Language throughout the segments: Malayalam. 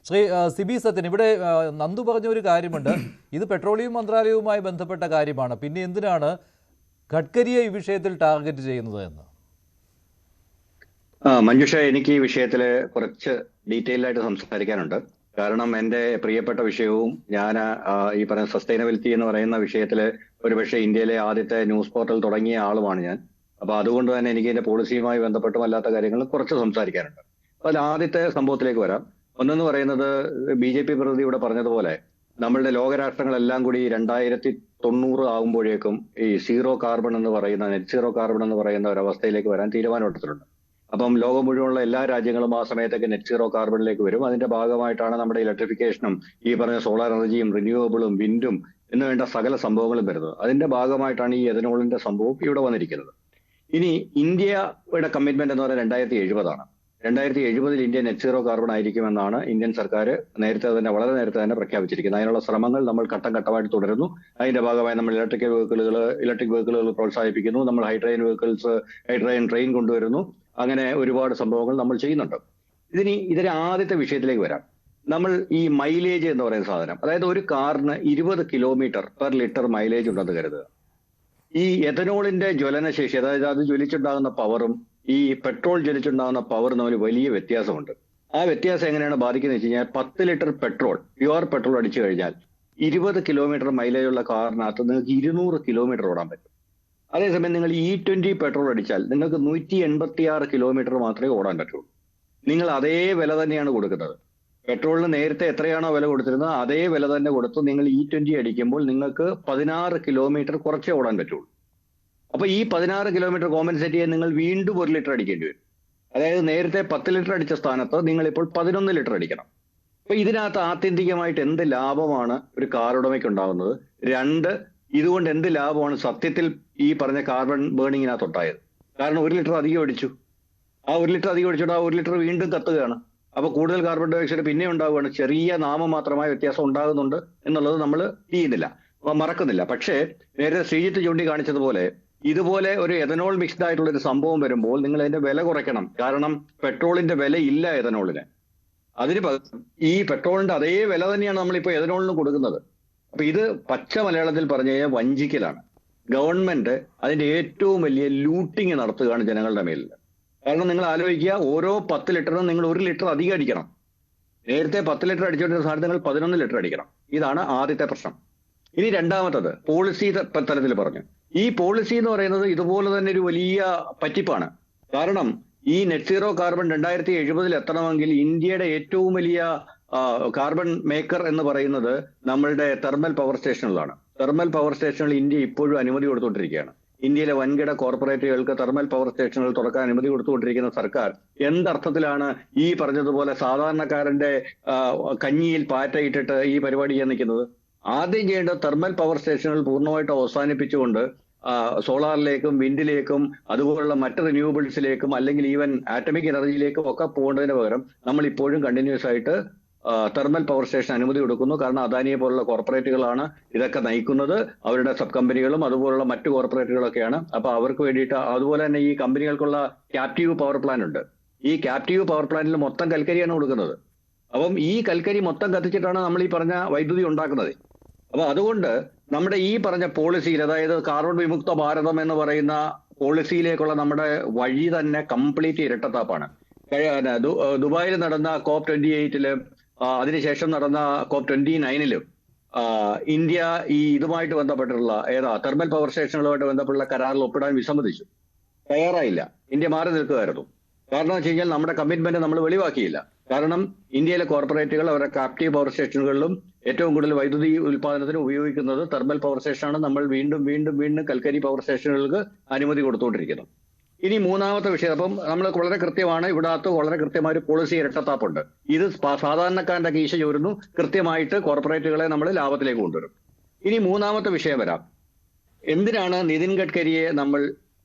ശ്രീ സിബി സത്യൻ, ഇവിടെ നന്ദു പറഞ്ഞ ഒരു കാര്യമുണ്ട്. ഇത് പെട്രോളിയം മന്ത്രാലയവുമായി ബന്ധപ്പെട്ട കാര്യമാണ്. പിന്നെ എന്തിനാണ് ഗഡ്കരിയെ ഈ വിഷയത്തിൽ ടാർഗറ്റ് ചെയ്യുന്നത് എന്ന്? മഞ്ജുഷ, എനിക്ക് ഈ വിഷയത്തിൽ കുറച്ച് ഡീറ്റെയിൽ ആയിട്ട് സംസാരിക്കാനുണ്ട്. കാരണം എൻ്റെ പ്രിയപ്പെട്ട വിഷയവും ഞാൻ ഈ പറയുന്ന സസ്റ്റൈനബിലിറ്റി എന്ന് പറയുന്ന വിഷയത്തിൽ ഒരുപക്ഷെ ഇന്ത്യയിലെ ആദ്യത്തെ ന്യൂസ് പോർട്ടൽ തുടങ്ങിയ ആളുമാണ് ഞാൻ. അപ്പൊ അതുകൊണ്ട് തന്നെ എനിക്ക് ഇതിന്റെ പോളിസിയുമായി ബന്ധപ്പെട്ടും അല്ലാത്ത കാര്യങ്ങൾ കുറച്ച് സംസാരിക്കാനുണ്ട്. അപ്പൊ അതിൽ ആദ്യത്തെ സംഭവത്തിലേക്ക് വരാം. ഒന്നെന്ന് പറയുന്നത്, BJP പ്രതിനിധി ഇവിടെ പറഞ്ഞതുപോലെ നമ്മളുടെ ലോകരാഷ്ട്രങ്ങളെല്ലാം കൂടി 2090 ആകുമ്പോഴേക്കും ഈ സീറോ കാർബൺ എന്ന് പറയുന്ന നെറ്റ് സീറോ കാർബൺ എന്ന് പറയുന്ന ഒരവസ്ഥയിലേക്ക് വരാൻ തീരുമാനമെടുത്തിട്ടുണ്ട്. അപ്പം ലോകം മുഴുവനുള്ള എല്ലാ രാജ്യങ്ങളും ആ സമയത്തൊക്കെ നെറ്റ് സീറോ കാർബണിലേക്ക് വരും. അതിന്റെ ഭാഗമായിട്ടാണ് നമ്മുടെ ഇലക്ട്രിഫിക്കേഷനും ഈ പറഞ്ഞ സോളാർ എനർജിയും റിന്യൂവബിളും വിൻഡും എന്ന് വേണ്ട സകല സംഭവങ്ങളും വരുന്നത്. അതിന്റെ ഭാഗമായിട്ടാണ് ഈ എഥനോളിന്റെ സംഭവം ഇവിടെ വന്നിരിക്കുന്നത്. ഇനി ഇന്ത്യയുടെ കമ്മിറ്റ്മെന്റ് എന്ന് പറയുന്നത് 2070 2070 ഇന്ത്യ നെറ്റ് സീറോ കാർബൺ ആയിരിക്കുമെന്നാണ് ഇന്ത്യൻ സർക്കാർ വളരെ നേരത്തെ തന്നെ പ്രഖ്യാപിച്ചിരിക്കുന്നത്. അതിനുള്ള ശ്രമങ്ങൾ നമ്മൾ ഘട്ടം ഘട്ടമായിട്ട് തുടരുന്നു. അതിന്റെ ഭാഗമായി നമ്മൾ ഇലക്ട്രിക് വെഹിക്കിളുകൾ പ്രോത്സാഹിപ്പിക്കുന്നു. നമ്മൾ ഹൈഡ്രജൻ ട്രെയിൻ കൊണ്ടുവരുന്നു. അങ്ങനെ ഒരുപാട് സംഭവങ്ങൾ നമ്മൾ ചെയ്യുന്നുണ്ട്. ഇതിന് ആദ്യത്തെ വിഷയത്തിലേക്ക് വരാം. നമ്മൾ ഈ മൈലേജ് എന്ന് പറയുന്ന സാധനം, അതായത് ഒരു കാറിന് 20 കിലോമീറ്റർ പെർ ലിറ്റർ മൈലേജ് ഉണ്ടെന്ന് കരുതുക. ഈ എഥനോളിന്റെ ജ്വലനശേഷി, അതായത് അത് ജ്വലിച്ചുണ്ടാകുന്ന പവറും ഈ പെട്രോൾ ജ്വലിച്ചുണ്ടാകുന്ന പവറും തമ്മിൽ വലിയ വ്യത്യാസമുണ്ട്. ആ വ്യത്യാസം എങ്ങനെയാണ് ബാധിക്കുന്നത് വെച്ച് കഴിഞ്ഞാൽ, 10 ലിറ്റർ പെട്രോൾ, പ്യുവർ പെട്രോൾ അടിച്ചു കഴിഞ്ഞാൽ 20 കിലോമീറ്റർ മൈലേജ് ഉള്ള കാറിനകത്ത് നിങ്ങൾക്ക് 200 കിലോമീറ്റർ ഓടാൻ പറ്റും. അതേസമയം നിങ്ങൾ E20 പെട്രോൾ അടിച്ചാൽ നിങ്ങൾക്ക് 186 കിലോമീറ്റർ മാത്രമേ ഓടാൻ പറ്റുള്ളൂ. നിങ്ങൾ അതേ വില തന്നെയാണ് കൊടുക്കുന്നത്. പെട്രോളിന് നേരത്തെ എത്രയാണോ വില കൊടുത്തിരുന്നത് അതേ വില തന്നെ കൊടുത്തു നിങ്ങൾ E20 അടിക്കുമ്പോൾ നിങ്ങൾക്ക് 16 കിലോമീറ്റർ കുറച്ചേ ഓടാൻ പറ്റുള്ളൂ. അപ്പൊ ഈ 16 കിലോമീറ്റർ കോമ്പൻസേറ്റ് ചെയ്യാൻ നിങ്ങൾ വീണ്ടും 1 ലിറ്റർ അടിക്കേണ്ടി വരും. അതായത് നേരത്തെ 10 ലിറ്റർ അടിച്ച സ്ഥാനത്ത് നിങ്ങൾ ഇപ്പോൾ 11 ലിറ്റർ അടിക്കണം. അപ്പൊ ഇതിനകത്ത് ആത്യന്തികമായിട്ട് എന്ത് ലാഭമാണ് ഒരു കാർ ഉടമയ്ക്ക് ഉണ്ടാകുന്നത്? 2, ഇതുകൊണ്ട് എന്ത് ലാഭമാണ് സത്യത്തിൽ ഈ പറഞ്ഞ കാർബൺ ബേണിങ്ങിനകത്ത് ഉണ്ടായത്? കാരണം 1 ലിറ്റർ അധികം അടിച്ചു. ആ 1 ലിറ്റർ അധികം അടിച്ചിട്ട് ആ 1 ലിറ്റർ വീണ്ടും കത്തുകയാണ്. അപ്പൊ കൂടുതൽ കാർബൺ ഡൈ ഓക്സൈഡ് പിന്നെ ഉണ്ടാവുകയാണ്. ചെറിയ നാമമാത്രമായ വ്യത്യാസം ഉണ്ടാകുന്നുണ്ട് എന്നുള്ളത് നമ്മൾ ചെയ്യുന്നില്ല, മറക്കുന്നില്ല. പക്ഷേ നേരത്തെ ശ്രീജിത്ത് ചൂണ്ടിക്കാണിച്ചതുപോലെ ഇതുപോലെ ഒരു എഥനോൾ മിക്സ്ഡ് ആയിട്ടുള്ള ഒരു സംഭവം വരുമ്പോൾ നിങ്ങൾ അതിന്റെ വില കുറയ്ക്കണം. കാരണം പെട്രോളിന്റെ വില ഇല്ല എഥനോളിന്. അതിന് ഈ പെട്രോളിന്റെ അതേ വില തന്നെയാണ് നമ്മളിപ്പോൾ എഥനോളിന് കൊടുക്കുന്നത്. അപ്പൊ ഇത് പച്ച മലയാളത്തിൽ പറഞ്ഞു കഴിഞ്ഞാൽ വഞ്ചിക്കലാണ്. ഗവൺമെന്റ് അതിന്റെ ഏറ്റവും വലിയ ലൂട്ടിങ് നടത്തുകയാണ് ജനങ്ങളുടെ മേലിൽ. കാരണം നിങ്ങൾ ആലോചിക്കുക, ഓരോ 10 ലിറ്ററിനും നിങ്ങൾ 1 ലിറ്റർ അധികം അടിക്കണം. നേരത്തെ 10 ലിറ്റർ അടിച്ചുകൊണ്ടിരുന്ന സ്ഥാനത്ത് നിങ്ങൾ 11 ലിറ്റർ അടിക്കണം. ഇതാണ് ആദ്യത്തെ പ്രശ്നം. ഇനി രണ്ടാമത്തത് പോളിസി തലത്തിൽ പറഞ്ഞു. ഈ പോളിസി എന്ന് പറയുന്നത് ഇതുപോലെ തന്നെ ഒരു വലിയ പറ്റിപ്പാണ്. കാരണം ഈ നെറ്റ് സീറോ കാർബൺ 2070 എത്തണമെങ്കിൽ ഇന്ത്യയുടെ ഏറ്റവും വലിയ കാർബൺ മേക്കർ എന്ന് പറയുന്നത് നമ്മളുടെ തെർമൽ പവർ സ്റ്റേഷനുകളാണ്. തെർമൽ പവർ സ്റ്റേഷനുകൾ ഇന്ത്യ ഇപ്പോഴും അനുമതി കൊടുത്തുകൊണ്ടിരിക്കുകയാണ്. ഇന്ത്യയിലെ വൻകിട കോർപ്പറേറ്റുകൾക്ക് തെർമൽ പവർ സ്റ്റേഷനുകൾ തുറക്കാൻ അനുമതി കൊടുത്തുകൊണ്ടിരിക്കുന്ന സർക്കാർ എന്തർത്ഥത്തിലാണ് ഈ പറഞ്ഞതുപോലെ സാധാരണക്കാരന്റെ കഞ്ഞിയിൽ പാറ്റയിട്ടിട്ട് ഈ പരിപാടി ചെയ്യാൻ നിൽക്കുന്നത്? ആദ്യം ചെയ്യേണ്ടത് തെർമൽ പവർ സ്റ്റേഷനുകൾ പൂർണ്ണമായിട്ട് അവസാനിപ്പിച്ചുകൊണ്ട് സോളാറിലേക്കും വിൻഡിലേക്കും അതുപോലുള്ള മറ്റ് റിന്യൂവബിൾസിലേക്കും അല്ലെങ്കിൽ ഈവൻ ആറ്റമിക് എനർജിയിലേക്കും ഒക്കെ പോകേണ്ടതിന് പകരം നമ്മൾ ഇപ്പോഴും കണ്ടിന്യൂസ് ആയിട്ട് തെർമൽ പവർ സ്റ്റേഷൻ അനുമതി കൊടുക്കുന്നു. കാരണം അദാനിയെ പോലുള്ള കോർപ്പറേറ്റുകളാണ് ഇതൊക്കെ നയിക്കുന്നത്. അവരുടെ സബ് കമ്പനികളും അതുപോലുള്ള മറ്റു കോർപ്പറേറ്റുകളൊക്കെയാണ്. അപ്പൊ അവർക്ക് വേണ്ടിയിട്ട് അതുപോലെ തന്നെ ഈ കമ്പനികൾക്കുള്ള ക്യാപ്റ്റീവ് പവർ പ്ലാൻ ഉണ്ട്. ഈ ക്യാപ്റ്റീവ് പവർ പ്ലാന്റിൽ മൊത്തം കൽക്കരിയാണ് കൊടുക്കുന്നത്. അപ്പം ഈ കൽക്കരി മൊത്തം കത്തിച്ചിട്ടാണ് നമ്മൾ ഈ പറഞ്ഞ വൈദ്യുതി ഉണ്ടാക്കുന്നത്. അപ്പൊ അതുകൊണ്ട് നമ്മുടെ ഈ പറഞ്ഞ പോളിസിയിൽ, അതായത് കാർബൺ വിമുക്ത ഭാരതം എന്ന് പറയുന്ന പോളിസിയിലേക്കുള്ള നമ്മുടെ വഴി തന്നെ കംപ്ലീറ്റ് ഇരട്ടത്താപ്പാണ്. ദുബായിൽ നടന്ന COP28 അതിനുശേഷം നടന്ന COP29 ഇന്ത്യ ഈ ഇതുമായിട്ട് ബന്ധപ്പെട്ടിട്ടുള്ള തെർമൽ പവർ സ്റ്റേഷനുകളുമായിട്ട് ബന്ധപ്പെട്ടുള്ള കരാറിൽ ഒപ്പിടാൻ വിസമ്മതിച്ചു. തയ്യാറായില്ല. ഇന്ത്യ മാറി നിൽക്കുകയായിരുന്നു. കാരണം എന്ന് വെച്ച് കഴിഞ്ഞാൽ നമ്മുടെ കമ്മിറ്റ്മെന്റ് നമ്മൾ വെളിവാക്കിയില്ല. കാരണം ഇന്ത്യയിലെ കോർപ്പറേറ്റുകൾ അവരുടെ ക്യാപ്റ്റീവ് പവർ സ്റ്റേഷനുകളിലും ഏറ്റവും കൂടുതൽ വൈദ്യുതി ഉൽപാദനത്തിന് ഉപയോഗിക്കുന്നത് തെർമൽ പവർ സ്റ്റേഷനാണ്. നമ്മൾ വീണ്ടും കൽക്കരി പവർ സ്റ്റേഷനുകൾക്ക് അനുമതി കൊടുത്തുകൊണ്ടിരിക്കുന്നു. ഇനി മൂന്നാമത്തെ വിഷയം, അപ്പം നമ്മൾ വളരെ കൃത്യമാണ്, ഇവിടെ വളരെ കൃത്യമായ ഒരു പോളിസി ഇരട്ടത്താപ്പുണ്ട്. ഇത് സാധാരണക്കാരന്റെ കീശ ചോരുന്നു, കൃത്യമായിട്ട് കോർപ്പറേറ്റുകളെ നമ്മൾ ലാഭത്തിലേക്ക് കൊണ്ടുവരും. ഇനി മൂന്നാമത്തെ വിഷയം വരാം. എന്തിനാണ് നിതിൻ ഗഡ്കരിയെ നമ്മൾ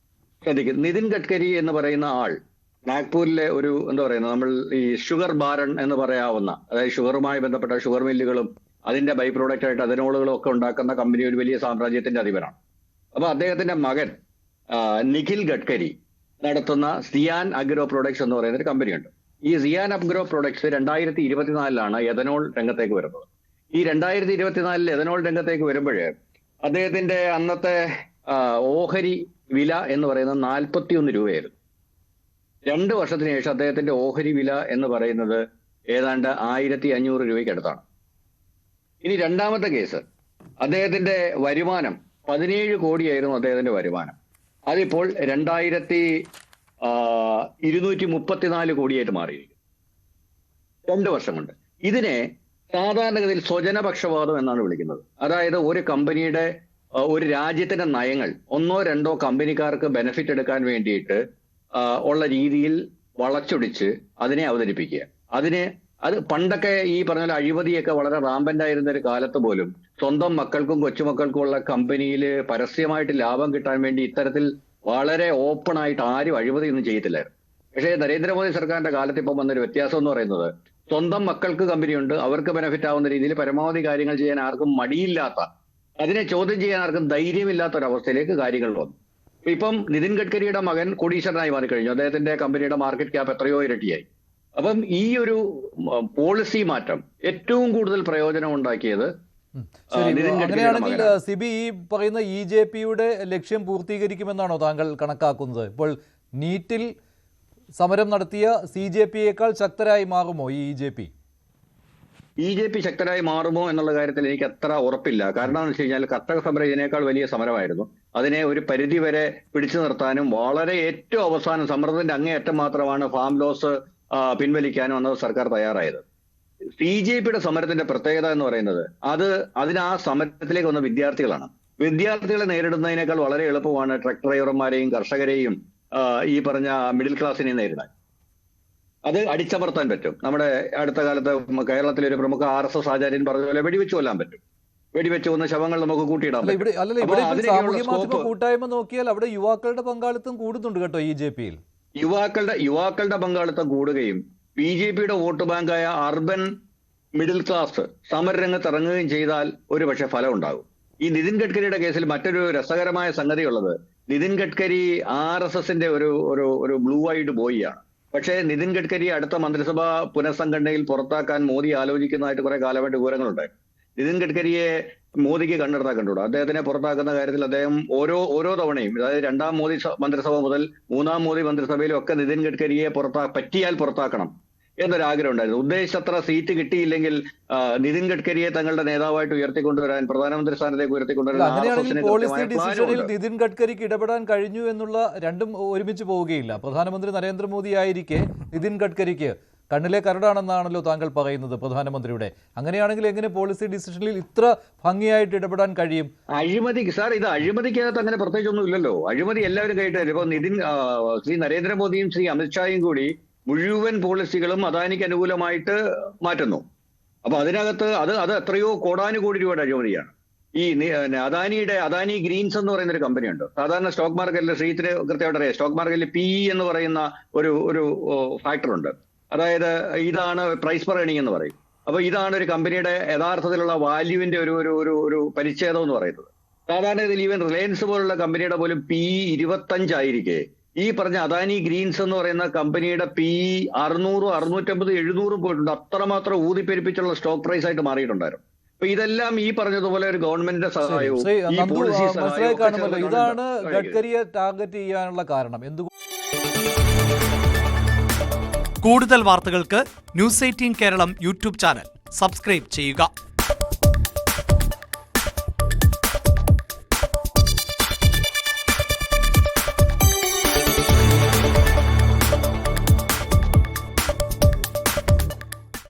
ശ്രദ്ധിക്കുന്നത്? നിതിൻ ഗഡ്കരി എന്ന് പറയുന്ന ആൾ നാഗ്പൂരിലെ ഒരു നമ്മൾ ഈ ഷുഗർ ബാരൺ എന്ന് പറയാവുന്ന, അതായത് ഷുഗറുമായി ബന്ധപ്പെട്ട ഷുഗർ മില്ലുകളും അതിന്റെ ബൈ പ്രോഡക്റ്റ് ആയിട്ട് എഥനോളുകളും ഒക്കെ ഉണ്ടാക്കുന്ന കമ്പനി ഒരു വലിയ സാമ്രാജ്യത്തിന്റെ അധിപനാണ്. അപ്പൊ അദ്ദേഹത്തിന്റെ മകൻ നിഖിൽ ഗഡ്കരി നടത്തുന്ന സിയാൻ അഗ്രോ പ്രൊഡക്ട്സ് എന്ന് പറയുന്ന ഒരു കമ്പനിയുണ്ട്. ഈ സിയാൻ അപ്ഗ്രോ പ്രൊഡക്ട്സ് 2024 എഥനോൾ രംഗത്തേക്ക് വരുന്നത്. ഈ 2024 എഥനോൾ രംഗത്തേക്ക് വരുമ്പോഴേ അദ്ദേഹത്തിന്റെ അന്നത്തെ ഓഹരി വില എന്ന് പറയുന്നത് 41 രൂപയായിരുന്നു. 2 വർഷത്തിന് ശേഷം അദ്ദേഹത്തിന്റെ ഓഹരി വില എന്ന് പറയുന്നത് ഏതാണ്ട് 1500 രൂപയ്ക്ക് അടുത്താണ്. ഇനി രണ്ടാമത്തെ കേസ്, അദ്ദേഹത്തിന്റെ വരുമാനം 17 കോടിയായിരുന്നു അദ്ദേഹത്തിന്റെ വരുമാനം. അതിപ്പോൾ 2234 കോടിയായിട്ട് മാറിയിരിക്കും 2 വർഷം കൊണ്ട്. ഇതിനെ സാധാരണഗതിയിൽ സ്വജനപക്ഷപാതം എന്നാണ് വിളിക്കുന്നത്. അതായത് ഒരു കമ്പനിയുടെ ഒരു രാജ്യത്തിന്റെ നയങ്ങൾ 1-2 കമ്പനിക്കാർക്ക് ബെനിഫിറ്റ് എടുക്കാൻ വേണ്ടിയിട്ട് ഉള്ള രീതിയിൽ വളച്ചൊടിച്ച് അതിനെ അവതരിപ്പിക്കുക. അത് പണ്ടൊക്കെ ഈ പറഞ്ഞ പോലെ അഴിമതിയൊക്കെ വളരെ റാമ്പന്റ് ആയിരുന്ന ഒരു കാലത്ത് പോലും സ്വന്തം മക്കൾക്കും കൊച്ചുമക്കൾക്കും ഉള്ള കമ്പനിയിൽ പരസ്യമായിട്ട് ലാഭം കിട്ടാൻ വേണ്ടി ഇത്തരത്തിൽ വളരെ ഓപ്പൺ ആയിട്ട് ആരും അഴിമതി ഒന്നും ചെയ്യത്തില്ലായിരുന്നു. പക്ഷേ നരേന്ദ്രമോദി സർക്കാരിന്റെ കാലത്ത് ഇപ്പം വന്നൊരു വ്യത്യാസം എന്ന് പറയുന്നത്, സ്വന്തം മക്കൾക്ക് കമ്പനിയുണ്ട്, അവർക്ക് ബെനിഫിറ്റ് ആവുന്ന രീതിയിൽ പരമാവധി കാര്യങ്ങൾ ചെയ്യാൻ ആർക്കും മടിയില്ലാത്ത, അതിനെ ചോദ്യം ചെയ്യാൻ ആർക്കും ധൈര്യമില്ലാത്ത ഒരവസ്ഥയിലേക്ക് കാര്യങ്ങൾ വന്നു. ഇപ്പം നിതിൻ ഗഡ്കരിയുടെ മകൻ കോടീശ്വരനായി മാറിക്കഴിഞ്ഞു. അദ്ദേഹത്തിന്റെ കമ്പനിയുടെ മാർക്കറ്റ് ക്യാപ്പ് എത്രയോ ഇരട്ടിയായി. അപ്പം ഈ ഒരു പോളിസി മാറ്റം ഏറ്റവും കൂടുതൽ പ്രയോജനം ഉണ്ടാക്കിയത് അങ്ങനെയാണെങ്കിൽ സിബി ഈ പറയുന്ന EJPയുടെ ലക്ഷ്യം പൂർത്തീകരിക്കുമെന്നാണോ താങ്കൾ കണക്കാക്കുന്നത്? ഇപ്പോൾ നീറ്റിൽ സമരം നടത്തിയ CJPയേക്കാൾ ശക്തരായി മാറുമോ ഈ EJP ശക്തരായി മാറുമോ എന്നുള്ള കാര്യത്തിൽ എനിക്ക് അത്ര ഉറപ്പില്ല. കാരണം എന്ന് വെച്ച് കഴിഞ്ഞാൽ കർഷക സമരം ഇതിനേക്കാൾ വലിയ സമരമായിരുന്നു. അതിനെ ഒരു പരിധി വരെ പിടിച്ചു നിർത്താനും വളരെ ഏറ്റവും അവസാനം സമ്മർദ്ദത്തിന്റെ അങ്ങേയറ്റം മാത്രമാണ് ഫാം ലോസ് പിൻവലിക്കാനും അന്നത് സർക്കാർ തയ്യാറായത്. CJPയുടെ സമരത്തിന്റെ പ്രത്യേകത എന്ന് പറയുന്നത് ആ സമരത്തിലേക്ക് വന്ന വിദ്യാർത്ഥികളാണ്. വിദ്യാർത്ഥികളെ നേരിടുന്നതിനേക്കാൾ വളരെ എളുപ്പമാണ് ട്രക്ക് ഡ്രൈവർമാരെയും കർഷകരെയും ഈ പറഞ്ഞ മിഡിൽ ക്ലാസ്സിനെയും നേരിടാൻ. അത് അടിച്ചമർത്താൻ പറ്റും. നമ്മുടെ അടുത്ത കാലത്ത് കേരളത്തിലെ ഒരു പ്രമുഖ RSS ആചാര്യൻ പറഞ്ഞ പോലെ വെടിവെച്ച് കൊല്ലാൻ പറ്റും. വെടിവെച്ച് കൊന്ന ശവങ്ങൾ നമുക്ക് കൂട്ടിയിടാൻ പറ്റും. സാമൂഹ്യ മാധ്യമ കൂട്ടായ്മ നോക്കിയാൽ അവിടെ യുവാക്കളുടെ പങ്കാളിത്തം കൂടുന്നുണ്ട് കേട്ടോ. EJPയിൽ യുവാക്കളുടെ പങ്കാളിത്തം കൂടുകയും BJPയുടെ വോട്ട് ബാങ്കായ അർബൻ മിഡിൽ ക്ലാസ് സമരരംഗത്ത് ഇറങ്ങുകയും ചെയ്താൽ ഒരു പക്ഷെ ഫലം ഉണ്ടാകും. ഈ നിതിൻ ഗഡ്കരിയുടെ കേസിൽ മറ്റൊരു രസകരമായ സംഗതി ഉള്ളത്, നിതിൻ ഗഡ്കരി RSSന്റെ ഒരു ബ്ലൂ ഐഡ് ബോയിയാണ്. പക്ഷേ നിതിൻ ഗഡ്കരി അടുത്ത മന്ത്രിസഭാ പുനഃസംഘടനയിൽ പുറത്താക്കാൻ മോദി ആലോചിക്കുന്നതായിട്ട് കുറെ കാലമായിട്ട് വിവരങ്ങളുണ്ടായി. നിതിൻ ഗഡ്കരിയെ മോദിക്ക് കണ്ണെടുത്താൽ കണ്ടുകൂടാ. അദ്ദേഹത്തിനെ പുറത്താക്കുന്ന കാര്യത്തിൽ അദ്ദേഹം ഓരോ തവണയും, അതായത് 2ാം മോദി മന്ത്രിസഭ മുതൽ 3ാം മോദി മന്ത്രിസഭയിലും ഒക്കെ നിതിൻ ഗഡ്കരിയെ പറ്റിയാൽ പുറത്താക്കണം എന്നൊരാഗ്രഹം ഉണ്ടായിരുന്നു. ഉദ്ദേശിച്ചത്ര സീറ്റ് കിട്ടിയില്ലെങ്കിൽ നിതിൻ ഗഡ്കരിയെ തങ്ങളുടെ നേതാവായിട്ട് ഉയർത്തിക്കൊണ്ടുവരാൻ, പ്രധാനമന്ത്രി സ്ഥാനത്തേക്ക് ഉയർത്തിക്കൊണ്ടുവരാൻ നിതിൻ ഗഡ്കരിക്ക് ഇടപെടാൻ കഴിഞ്ഞു എന്നുള്ള രണ്ടും ഒരുമിച്ച് പോവുകയില്ല. പ്രധാനമന്ത്രി നരേന്ദ്രമോദി ആയിരിക്കെ നിതിൻ ഗഡ്കരിക്ക് കണ്ണിലെ കരടാണെന്നാണല്ലോ താങ്കൾ പറയുന്നത് പ്രധാനമന്ത്രിയുടെ. അങ്ങനെയാണെങ്കിൽ എങ്ങനെ പോളിസി ഡിസിഷനിൽ ഇത്ര ഭംഗിയായിട്ട് ഇടപെടാൻ കഴിയും? അഴിമതി സാർ, ഇത് അഴിമതിക്കകത്ത് അങ്ങനെ പ്രത്യേകിച്ചൊന്നും ഇല്ലല്ലോ. അഴിമതി എല്ലാവരും കേട്ടാലും ഇപ്പൊ ശ്രീ നരേന്ദ്രമോദിയും ശ്രീ അമിത്ഷായും കൂടി മുഴുവൻ പോളിസികളും അദാനിക്ക് അനുകൂലമായിട്ട് മാറ്റുന്നു. അപ്പൊ അതിനകത്ത് അത് എത്രയോ കോടാനുകോടി രൂപയുടെ അഴിമതിയാണ്. ഈ അദാനി ഗ്രീൻസ് എന്ന് പറയുന്ന ഒരു കമ്പനിയുണ്ട്. സാധാരണ സ്റ്റോക്ക് മാർക്കറ്റിൽ ശ്രീത്തിന് കൃത്യമായിട്ട് അറിയാം, സ്റ്റോക്ക് മാർക്കറ്റിൽ PE എന്ന് പറയുന്ന ഒരു ഫാക്ടർ ഉണ്ട്. അതായത് ഇതാണ് പ്രൈസ് പെർ ഏർണിംഗ് എന്ന് പറയും. അപ്പൊ ഇതാണ് ഒരു കമ്പനിയുടെ യഥാർത്ഥത്തിലുള്ള വാല്യൂവിന്റെ ഒരു പരിച്ഛേദം എന്ന് പറയുന്നത്. സാധാരണ ഇതിൽ ഈവൻ റിലയൻസ് പോലുള്ള കമ്പനിയുടെ പോലും PE 25 ആയിരിക്കെ ഈ പറഞ്ഞ അദാനി ഗ്രീൻസ് എന്ന് പറയുന്ന കമ്പനിയുടെ PE 600, 650, 700 പോയിട്ടുണ്ട്. അത്രമാത്രം ഊതിപ്പെരുപ്പിച്ചുള്ള സ്റ്റോക്ക് പ്രൈസ് ആയിട്ട് മാറിയിട്ടുണ്ടായിരുന്നു. അപ്പൊ ഇതെല്ലാം ഈ പറഞ്ഞതുപോലെ ഒരു ഗവൺമെന്റിന്റെ സഹായവും ഇതാണ് ഗഡ്കരിയെ ടാർഗറ്റ് ചെയ്യാനുള്ള കാരണം. കൂടുതൽ വാർത്തകൾക്ക് News 18 Keralam YouTube channel subscribe ചെയ്യുക.